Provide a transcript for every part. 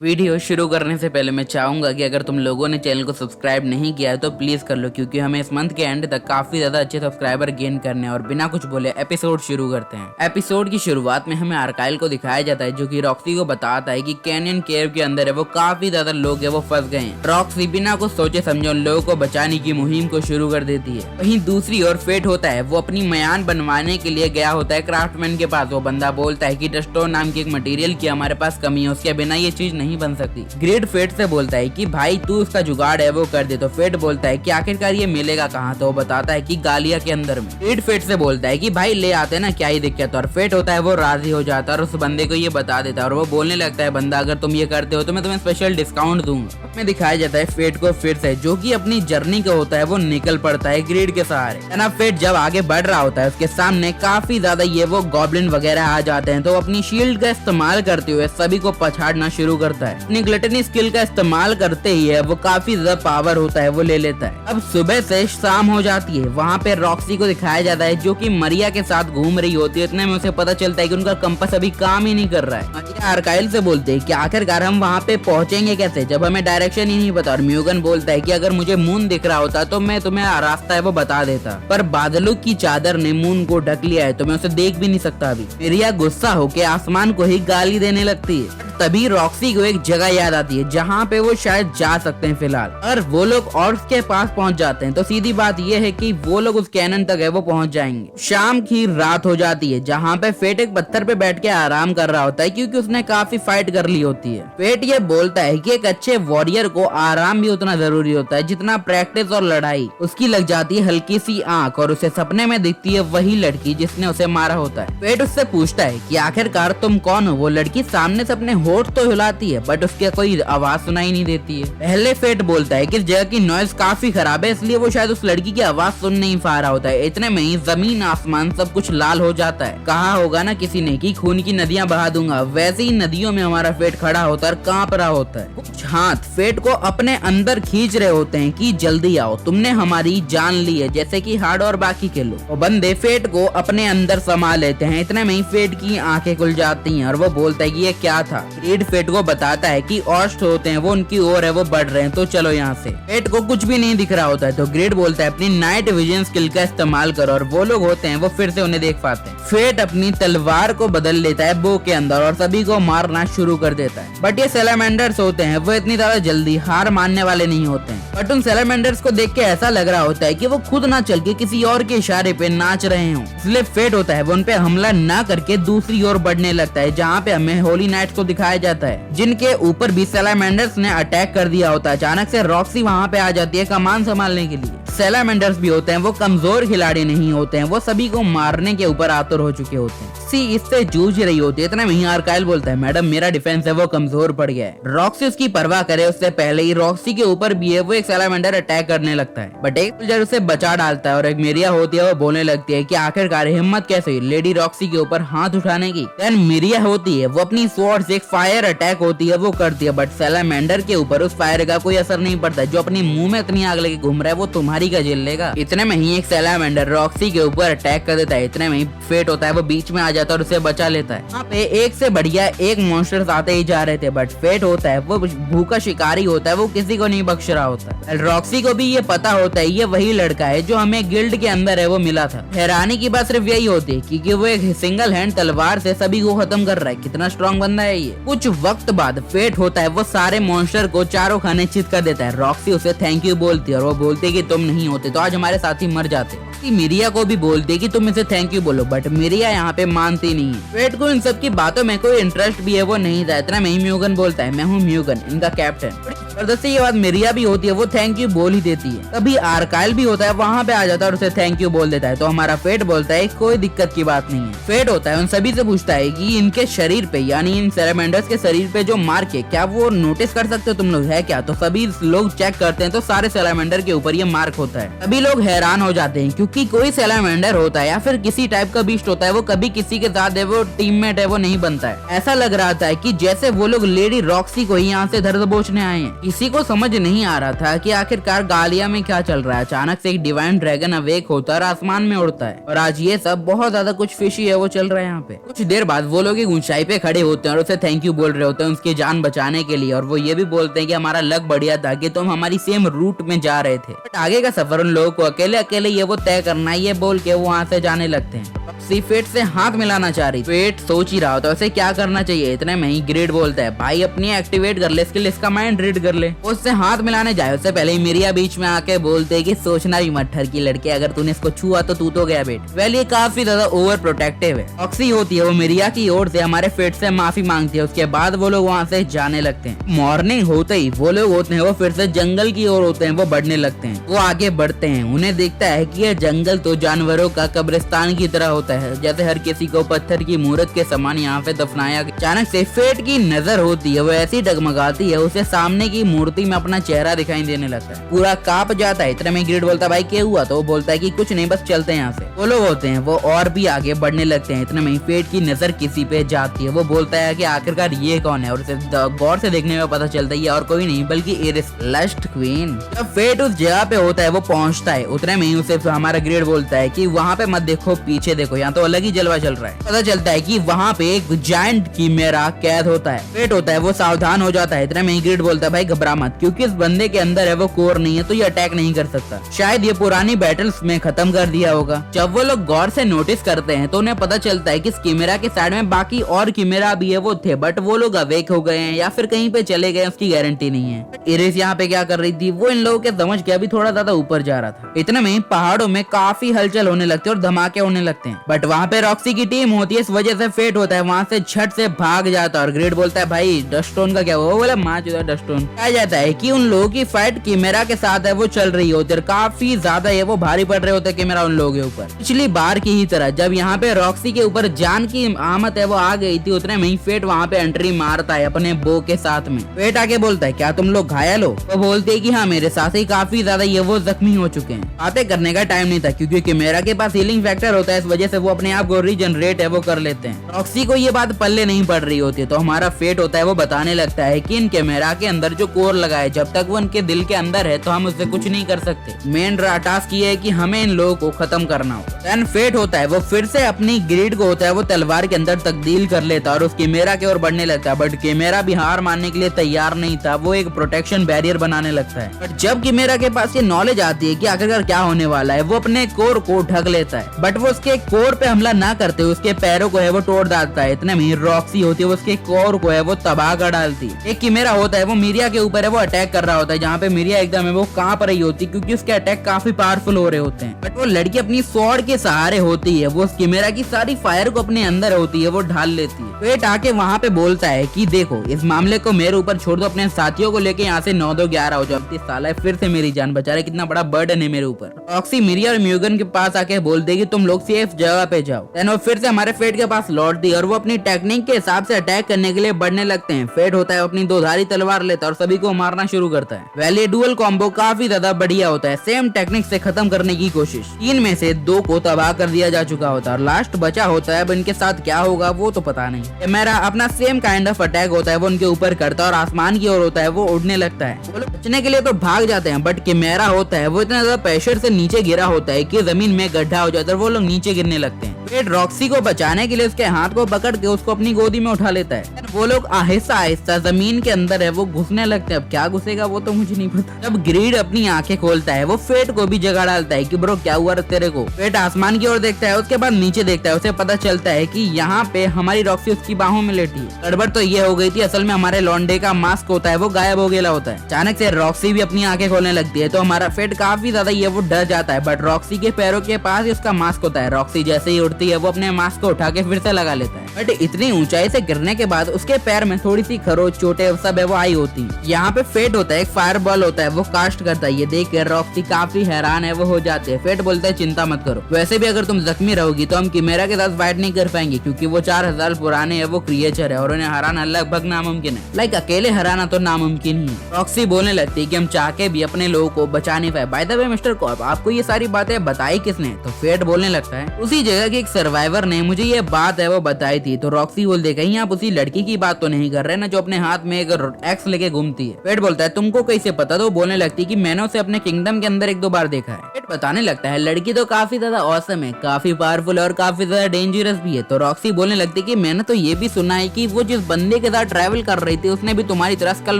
Video शुरू करने से पहले मैं चाहूंगा कि अगर तुम लोगों ने चैनल को सब्सक्राइब नहीं किया है तो प्लीज कर लो, क्योंकि हमें इस मंथ के एंड तक काफी ज्यादा अच्छे सब्सक्राइबर गेन करने हैं। और बिना कुछ बोले एपिसोड शुरू करते हैं। एपिसोड की शुरुआत में हमें आर्काइल को दिखाया जाता है, जो कि रॉक्सी को बताता है कि कैनियन केव के अंदर है वो काफी ज्यादा लोग है वो फंस गए हैं। रॉक्सी बिना कुछ सोचे समझे उन लोगों को बचाने की मुहिम को शुरू कर देती है। वहीं दूसरी ओर फेट होता है, वो अपनी मयान बनवाने के लिए गया होता है क्राफ्टमैन के पास। वो बंदा बोलता है कि डस्टोन नाम की एक मटेरियल की हमारे पास कमी है, उसके बिना ये चीज नहीं बन सकती। ग्रेड फेट से बोलता है कि भाई तू उसका जुगाड़ है वो कर दे। तो फेट बोलता है कि आखिरकार ये मिलेगा कहाँ। तो वो बताता है कि गालिया के अंदर में। ग्रेड फेट से बोलता है कि भाई ले आते ना, क्या ही दिक्कत। और फेट होता है वो राजी हो जाता है और उस बंदे को ये बता देता है। और वो बोलने लगता है बंदा अगर तुम ये करते हो तो मैं तुम्हें स्पेशल डिस्काउंट दूंगा। में दिखाया जाता है फेट को फिर से, जो कि अपनी जर्नी का होता है वो निकल पड़ता है ग्रेड के सहारे। जनाब फेट जब आगे बढ़ रहा होता है उसके सामने काफी ज्यादा ये वो गॉब्लिन वगैरह आ जाते हैं। तो अपनी शील्ड का इस्तेमाल करते हुए सभी को पछाड़ना शुरू करता है। अपनी ग्लटनी स्किल का इस्तेमाल करते ही है वो काफी ज्यादा पावर होता है वो ले लेता है। अब सुबह से शाम हो जाती है। वहाँ पे रॉक्सी को दिखाया जाता है जो कि मरिया के साथ घूम रही होती है। इतने में उसे पता चलता है कि उनका कंपास अभी काम ही नहीं कर रहा है। मरिया आर्काइल से बोलते हैं कि आखिरकार हम वहाँ पे पहुंचेंगे कैसे जब हमें डायरेक्शन ही नहीं पता। और म्यूगन बोलता है कि अगर मुझे मून दिख रहा होता तो मैं तुम्हें रास्ता है वो बता देता, पर बादलों की चादर ने मून को ढक लिया है तो मैं उसे देख भी नहीं सकता अभी। मरिया गुस्सा होकर आसमान को ही गाली देने लगती है। तभी रॉक्सी को एक जगह याद आती है जहाँ पे वो शायद जा सकते हैं फिलहाल। और वो लोग ऑर्क्स के पास पहुँच जाते हैं। तो सीधी बात ये है कि वो लोग उस कैनन तक है वो पहुँच जाएंगे। शाम की रात हो जाती है जहाँ पे फेट एक पत्थर पे बैठ के आराम कर रहा होता है, क्योंकि उसने काफी फाइट कर ली होती है। फेट ये बोलता है कि एक अच्छे वॉरियर को आराम भी उतना जरूरी होता है जितना प्रैक्टिस और लड़ाई। उसकी लग जाती है हल्की सी आंख और उसे सपने में दिखती है वही लड़की जिसने उसे मारा होता है। फेट उससे पूछता है कि आखिरकार तुम कौन हो। वो लड़की सामने से अपने होठ तो हिलाती है बट उसके कोई आवाज सुनाई नहीं देती है। पहले फेट बोलता है कि जगह की नॉइज काफी खराब है, इसलिए वो शायद उस लड़की की आवाज सुन नहीं पा रहा होता है। इतने में ही जमीन आसमान सब कुछ लाल हो जाता है। कहा होगा ना किसी ने कि खून की नदियां बहा दूंगा, वैसे ही नदियों में हमारा फेट खड़ा होता है, कांप रहा होता है। कुछ हाथ फेट को अपने अंदर खींच रहे होते हैं कि जल्दी आओ, तुमने हमारी जान ली है, जैसे कि हार्ड और बाकी के लोग। वो बंदे फेट को अपने अंदर समा लेते हैं। इतने में ही फेट की आंखें खुल जाती हैं और वो बोलता है कि ये क्या था। ग्रेड फेट को बताता है कि ऑस्ट होते हैं वो उनकी ओर है वो बढ़ रहे हैं, तो चलो यहाँ से। फेट को कुछ भी नहीं दिख रहा होता है तो ग्रेड बोलता है अपनी नाइट विजन स्किल का इस्तेमाल करो। और वो लोग होते हैं वो फिर से उन्हें देख पाते हैं। फेट अपनी तलवार को बदल लेता है बो के अंदर और सभी को मारना शुरू कर देता है। बट ये सैलामेंडर्स होते हैं वो इतनी ज्यादा जल्दी हार मानने वाले नहीं होते हैं। बट उन सैलामेंडर्स को देख के ऐसा लग रहा होता है कि वो खुद ना चल के किसी और के इशारे पे नाच रहे हों। इसलिए फेट होता है वो उन पे हमला ना करके दूसरी ओर बढ़ने लगता है, जहाँ पे हमें होली नाइट्स को दिखाया जाता है जिनके ऊपर भी सैलामेंडर्स ने अटैक कर दिया होता है। अचानक से रॉक्सी वहाँ पे आ जाती है कमान संभालने के लिए। सैलामेंडर्स भी होते हैं वो कमजोर खिलाड़ी नहीं होते हैं, वो सभी को मारने के ऊपर आतुर हो चुके होते हैं। सी इससे जूझ रही होती है। इतना में ही आर्काइल बोलता है मैडम मेरा डिफेंस है वो कमजोर पड़ गया है। रॉक्सी उसकी परवाह करे उससे पहले ही रॉक्सी के ऊपर भी है वो एक सैलामेंडर अटैक करने लगता है, बट एक सोल्जर उसे बचा डालता है। और एक मिरिया होती है वो बोलने लगती है कि आखिरकार हिम्मत कैसे हुई लेडी रॉक्सी के ऊपर हाथ उठाने की। देन मिरिया होती है वो अपनी स्वॉर्ड से एक फायर अटैक होती है वो करती है, बट सैलामेंडर के ऊपर उस फायर का कोई असर नहीं पड़ता। जो अपनी मुंह में इतनी आग लेके घूम रहा है वो तुम्हारी का झेल लेगा। इतने में ही एक सैलामेंडर रॉक्सी के ऊपर अटैक कर देता है। इतने में ही फेट होता है वो बीच में आ जाता है और उसे बचा लेता है। यहाँ पे एक से बढ़िया एक मॉन्स्टर्स आते ही जा रहे थे, बट फेट होता है वो भूखा शिकारी होता है, वो किसी को नहीं बख्श रहा होता है। रॉक्सी को भी ये पता होता है ये वही लड़का है जो हमें गिल्ड के अंदर है वो मिला था। हैरानी की बात सिर्फ यही होती है क्योंकि वो एक सिंगल हैंड तलवार से सभी को खत्म कर रहा है। कितना स्ट्रॉन्ग बंदा है ये। कुछ वक्त बाद फेट होता है वो सारे मॉन्स्टर को चारों खाने चित कर देता है। रॉक्सी उसे थैंक यू बोलती है और वो बोलती है कि तुम नहीं होते तो आज हमारे साथी मर जाते। मिरिया को भी बोलती है कि तुम इसे थैंक यू बोलो, बट मिरिया यहाँ पे मानती नहीं है। फेट को इन सब की बातों में कोई इंटरेस्ट भी है वो नहीं था। इतना में ही म्यूगन बोलता है मैं हूँ म्यूगन इनका कैप्टन। जबरदस्ती ये बात मिरिया भी होती है वो थैंक यू बोल ही देती है। तभी आर्काइल भी होता है वहाँ पे आ जाता है और उसे थैंक यू बोल देता है। तो हमारा फेट बोलता है कोई दिक्कत की बात नहीं है। फेट होता है उन सभी से पूछता है कि इनके शरीर पे यानी इन सैलामेंडर्स के शरीर पे जो मार्क है क्या वो नोटिस कर सकते हो तुम लोग है क्या। तो सभी लोग चेक करते हैं तो सारे सैलामेंडर के ऊपर ये मार्क होता है। सभी लोग हैरान हो जाते हैं क्योंकि कोई सैलामेंडर होता है या फिर किसी टाइप का बीस्ट होता है वो कभी किसी के साथ है वो टीममेट है वो नहीं बनता है। ऐसा लग रहा था कि जैसे वो लोग लेडी रॉक्सी को ही यहाँ से धर दबोचने आए हैं कि किसी को समझ नहीं आ रहा था कि आखिरकार गालिया में क्या चल रहा है। अचानक से एक डिवाइन ड्रैगन अवेक होता है और आसमान में उड़ता है और आज ये सब बहुत ज्यादा कुछ फिशी है वो चल रहा है यहाँ पे। कुछ देर बाद वो लोग एक ऊंचाई पे खड़े होते हैं और उसे थैंक यू बोल रहे होते हैं उसकी जान बचाने के लिए, और वो ये भी बोलते हैं कि हमारा लक बढ़िया था कि तुम हमारी सेम रूट में जा रहे थे। बट आगे का सफर उन लोगों को अकेले अकेले ये वो तय करना है, ये बोल के वो वहाँ से जाने लगते हैं। फेट से हाथ मिलाना चाह रही। फेट सोच ही रहा होता है उसे क्या करना चाहिए। इतने में ही ग्रेड बोलता है भाई अपनी एक्टिवेट कर ले स्किल, इसका माइंड रीड कर ले। उससे हाथ मिलाने जाए उससे पहले ही मिरिया बीच में आके बोलते है कि सोचना भी मत ठर की लड़के, अगर तूने इसको छुआ तो तू तो गया बेट। वेल ये काफी ज्यादा ओवर प्रोटेक्टिव है। ऑक्सी होती है वो मिरिया की ओर से हमारे फेट से माफी मांगती है। उसके बाद वो लोग वहाँ से जाने लगते हैं। मॉर्निंग होते ही वो लोग होते हैं वो फिर से जंगल की ओर होते हैं, वो बढ़ने लगते हैं। वो आगे बढ़ते हैं, उन्हें देखता है कि यह जंगल तो जानवरों का कब्रिस्तान की तरह होता है, जैसे हर किसी को पत्थर की मूर्त के समान यहाँ पे दफनाया गया। अचानक से फेट की नजर होती है, वो ऐसी डगमगाती है उसे सामने की मूर्ति में अपना चेहरा दिखाई देने लगता है। पूरा कांप जाता है। इतने में ग्रिड बोलता है भाई क्या हुआ? तो वो बोलता है कि कुछ नहीं बस चलते हैं यहाँ से। वो लोग होते हैं वो और भी आगे बढ़ने लगते हैं। इतने में फेट की नजर किसी पे जाती है। वो बोलता है कि आखिरकार ये कौन है, और उसे गौर से देखने में पता चलता है ये और कोई नहीं बल्कि इरिस लस्ट क्वीन। जब फेट उस जगह पे होता है वो पहुंचता है। उतने में ही उसे हमारा ग्रेड बोलता है कि वहाँ पे मत देखो पीछे देखो, यहाँ तो अलग ही जलवा चल रहा है। पता चलता है कि वहाँ पे एक जायंट कीमेरा कैद होता है। फेट होता है वो सावधान हो जाता है। इतने में ही ग्रेड बोलता है भाई घबरा मत, क्योंकि इस बंदे के अंदर है वो कोर नहीं है तो ये अटैक नहीं कर सकता, शायद ये पुरानी बैटल्स में खत्म कर दिया होगा। जब वो लोग गौर से नोटिस करते हैं तो उन्हें पता चलता है कि इस कीमेरा के साइड में बाकी और कीमेरा भी है वो थे, बट वो लोग अवेक हो गए हैं या फिर कहीं पे चले गए उसकी गारंटी नहीं है। इरिस यहाँ पे क्या कर रही थी वो इन लोगों के समझ के अभी थोड़ा ज्यादा ऊपर जा रहा था। इतने में पहाड़ों में काफी हलचल होने लगती है और धमाके होने लगते हैं, बट वहाँ पे रॉक्सी की टीम होती है, इस वजह से फेट होता है वहाँ से झट से भाग जाता है। और ग्रेड बोलता है भाई डस्टोन का क्या हुआ? बोला माँ चुदा डस्टोन। कहा जाता है कि उन लोगों की फाइट कीमेरा के साथ है वो चल रही होती है, काफी ज्यादा है वो भारी पड़ रहे होते हैं कीमेरा उन लोगों के ऊपर। पिछली बार की ही तरह जब यहाँ पे रॉक्सी के ऊपर जान की आमद है वो आ गई थी, उतने में ही फेट वहाँ पे एंट्री मारता है अपने बो के साथ में। फेट आके बोलता है क्या तुम लोग घायल हो? वो बोलते है कि हाँ मेरे साथ ही काफी ज्यादा ये वो जख्मी हो चुके हैं। बातें करने का टाइम नहीं था क्योंकि कीमेरा के पास हीलिंग फैक्टर होता है, इस वजह से वो अपने आप को रीजनरेट है वो कर लेते हैं। रॉक्सी को ये बात पल्ले नहीं पड़ रही होती तो हमारा फेट होता है वो बताने लगता है कि इन कैमरा के अंदर जो कोर लगा है जब तक वो उनके दिल के अंदर है तो हम उससे कुछ नहीं कर सकते। मेन टास्क ये है कि हमें इन लोगों को खत्म करना हो। देन फेट होता है वो फिर से अपनी ग्रिड को होता है वो तलवार के अंदर तब्दील कर लेता है और उस कैमरा की ओर बढ़ने लगता है, बट कैमरा भी हार मानने के लिए तैयार नहीं था। वो एक प्रोटेक्शन बैरियर बनाने लगता है, बट जब कैमरा के पास ये नॉलेज आती है कि आखिरकार क्या होने वाला है वो अपने कोर को ढक लेता है, बट वो उसके कोर पे हमला ना करते उसके पैरों को है वो तोड़ डालता है। इतने में रॉक्सी होती है वो उसके कोर को है वो तबाह कर डालती है। एक कैमरा होता है वो मिरिया के ऊपर है वो अटैक कर रहा होता है, जहाँ पे मिरिया एकदम है वो कांप रही होती है क्योंकि उसके अटैक काफी पावरफुल हो रहे होते हैं, बट वो लड़की अपनी स्वॉर्ड के सहारे होती है वो उस कैमरा की सारी फायर को अपने अंदर होती है वो ढाल लेती है। फेट आके वहाँ पे बोलता है कि देखो इस मामले को मेरे ऊपर छोड़ दो, अपने साथियों को लेके यहाँ से 9-2-11 हो जाओ। साला फिर से मेरी जान बचा रहे, कितना बड़ा बर्डन है मेरे ऊपर। रॉक्सी मिरिया और म्यूगन के पास आके बोलते कि तुम लोग सेफ जगह पे जाओ। देन वो फिर से हमारे फेट के पास लौटती है और वो अपनी टेक्निक के हिसाब से अटैक करने के लिए बढ़ने लगते हैं। फेट होता है अपनी 2-धारी तलवार लेता है और सभी को मारना शुरू करता है। वैले डुअल कॉम्बो काफी ज्यादा बढ़िया होता है, सेम टेक्निक से खत्म करने की कोशिश। 3 में से 2 को तबाह कर दिया जा चुका होता है और लास्ट बचा होता है, अब इनके साथ क्या होगा वो तो पता नहीं। मेरा अपना सेम काइंड ऑफ अटैक होता है वो उनके ऊपर करता है और आसमान की ओर होता है वो उड़ने लगता है। वो लोग बचने के लिए तो भाग जाते हैं, बट कैमरा होता है वो इतना ज्यादा प्रेशर से नीचे गिरा होता है कि जमीन में गड्ढा हो जाता है और वो लोग नीचे गिरने लगते हैं। फेट रॉक्सी को बचाने के लिए उसके हाथ को पकड़ के उसको अपनी गोदी में उठा लेता है। वो लोग आहिस्ता आहिस्ता जमीन के अंदर है वो घुसने लगते हैं। अब क्या घुसेगा वो तो मुझे नहीं पता। जब ग्रीड अपनी आंखें खोलता है वो फेट को भी जगा डालता है कि ब्रो क्या हुआ तेरे को। फेट आसमान की ओर देखता है, उसके बाद नीचे देखता है, उसे पता चलता है कि यहाँ पे हमारी रॉक्सी उसकी बाहों में लेटी है। गड़बड़ तो ये हो गई थी, असल में हमारे लॉन्डे का मास्क होता है वो गायब हो गया होता है। अचानक से रॉक्सी भी अपनी आंखें खोलने लगती है तो हमारा फेट काफी ज्यादा ये वो डर जाता है, बट रॉक्सी के पैरों के पास ही उसका मास्क होता है। रॉक्सी जैसे ही उड़ती है वो अपने मास्क को उठा के फिर से लगा लेता है, बट इतनी ऊंचाई से गिरने के बाद उसके पैर में थोड़ी सी खरोच चोटें सब है वो आई होती है। यहाँ पे फेट होता है एक फायर बॉल होता है वो कास्ट करता है। ये देख कर रॉक्सी काफी हैरान है वो हो जाते हैं। फेट बोलता है चिंता मत करो, वैसे भी अगर तुम जख्मी रहोगी तो हम कीमेरा के साथ फाइट नहीं कर पाएंगे क्योंकि वो 4000 पुराने है वो क्रिएचर है और उन्हें हराना लगभग नामुमकिन है। लाइक अकेले हराना तो नामुमकिन ही है। रॉक्सी बोलने लगती है कि हम चाह के भी अपने लोगों को बचा नहीं पाए। By the way mister Corp, आपको ये सारी बातें बताई किसने? तो फेट बोलने लगता है उसी जगह की एक सर्वाइवर ने मुझे ये बात है वो बताई थी। तो रॉक्सी बोलती है कहीं आप उसी लड़की की बात तो नहीं कर रहे ना जो अपने हाथ में एक एक्स लेके घूमती है। फेट बोलता है तुमको कैसे पता? तो बोलने लगती है कि मैंने उसे अपने किंगडम के अंदर 1-2 बार देखा है। फेट बताने लगता है लड़की तो काफी ज्यादा ऑसम है, काफी पावरफुल और काफी ज्यादा डेंजरस भी है। तो रॉक्सी बोलने लगती है कि मैंने तो ये भी सुना है कि वो जिस बंदे के साथ ट्रैवल कर रही थी उसने भी तुम्हारी तरह स्कल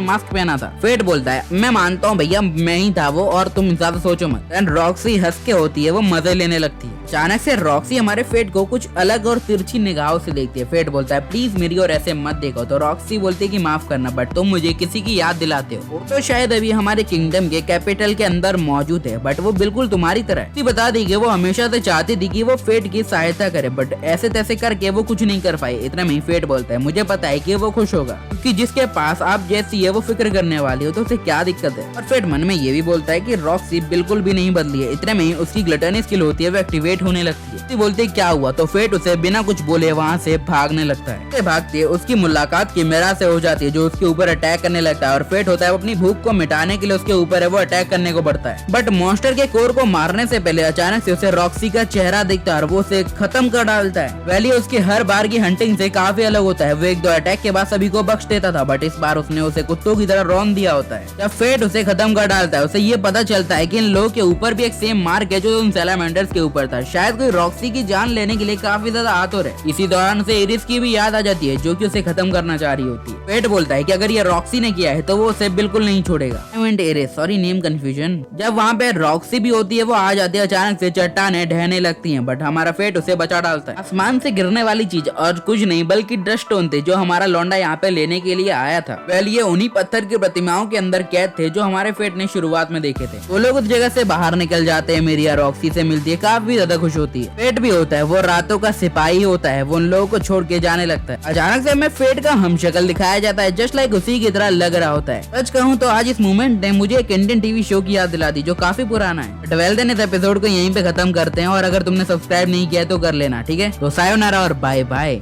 मास्क पहना था। फेट बोलता है मैं मानता हूँ भैया मैं ही था वो और तुम ज्यादा सोचो मत। रॉक्सी हंस के होती है, वो मजे लेने लगती है। अचानक से रॉक्सी हमारे फेट को कुछ अलग और तिरछी निगाहों से देखती है। फेट बोलता है प्लीज मेरी और ऐसे मत देखो। तो रॉक्सी बोलती है कि माफ करना बट तुम मुझे किसी की याद दिलाते हो। वो तो शायद अभी हमारे किंगडम के कैपिटल के अंदर मौजूद है बट वो बिल्कुल तुम्हारी तरह है। बता दी कि वो हमेशा से चाहती थी कि वो फेट की सहायता करे बट ऐसे तैसे करके वो कुछ नहीं कर पाई। इतना में ही फेट बोलता है मुझे पता है कि वो खुश होगा क्योंकि जिसके पास आप जैसी है वो फिक्र करने वाली हो तो उसे क्या दिक्कत है। और फेट मन में ये भी बोलता है कि रॉक्सी बिल्कुल भी नहीं बदली है। इतने में ही उसकी ग्लटनी स्किल होती है वो एक्टिवेट होने लगती है। बोलते क्या हुआ? तो फेट उसे बिना कुछ बोले वहाँ से भागने लगता है। भागते उसकी मुलाकात किमेरा से हो जाती है जो उसके ऊपर अटैक करने लगता है और फेट होता है अपनी भूख को मिटाने के लिए उसके ऊपर है वो अटैक करने को बढ़ता है। बट मॉन्स्टर के कोर को मारने से पहले अचानक से उसे रॉक्सी का चेहरा दिखता है और वो उसे खत्म कर डालता है। वैली उसकी हर बार की हंटिंग से काफी अलग होता है। वो 1-2 अटैक के बाद सभी को बख्श देता था बट इस बार उसने उसे कुत्तों की तरह रौंद दिया होता है। जब फेट उसे खत्म कर डालता है उसे ये पता चलता है कि इन लोगों के ऊपर भी एक सेम मार्क है जो उन सैलामेंडर्स के ऊपर था। शायद कोई रॉक्सी की जान लेने के लिए काफी ज्यादा आतुर है। इसी दौरान उसे इरिस की भी याद आ जाती है जो कि उसे खत्म करना चाह रही होती है। फेट बोलता है कि अगर ये रॉक्सी ने किया है तो वो उसे बिल्कुल नहीं छोड़ेगा। Iris sorry name confusion. जब वहाँ पे रॉक्सी भी होती है वो आ जाती है। अचानक से चट्टानें ढहने लगती हैं बट हमारा फेट उसे बचा डालता है। आसमान से गिरने वाली चीज और कुछ नहीं बल्कि डस्ट स्टोन थे जो हमारा लौंडा यहाँ पे लेने के लिए आया था। वेल ये उन्हीं पत्थर की प्रतिमाओं के अंदर कैद थे जो हमारे फेट ने शुरुआत में देखे थे। वो लोग उस जगह से बाहर निकल जाते हैं। मेरिया रॉक्सी से मिलती है, काफी ज्यादा खुश होती है। फेट भी होता है, वो रातों का सिपाही होता है, वो उन लोगों को छोड़ के जाने लगता है। अचानक से हमें फेट का हमशक्ल दिखाया जाता है जस्ट लाइक उसी की तरह लग रहा होता है। सच कहूँ तो आज इस मोमेंट ने मुझे एक इंडियन टीवी शो की याद दिला दी जो काफी पुराना है। बट वेल देन इस एपिसोड को यहीं पे खत्म करते हैं और अगर तुमने सब्सक्राइब नहीं किया तो कर लेना, ठीक है? तो सायोनारा और बाय बाय।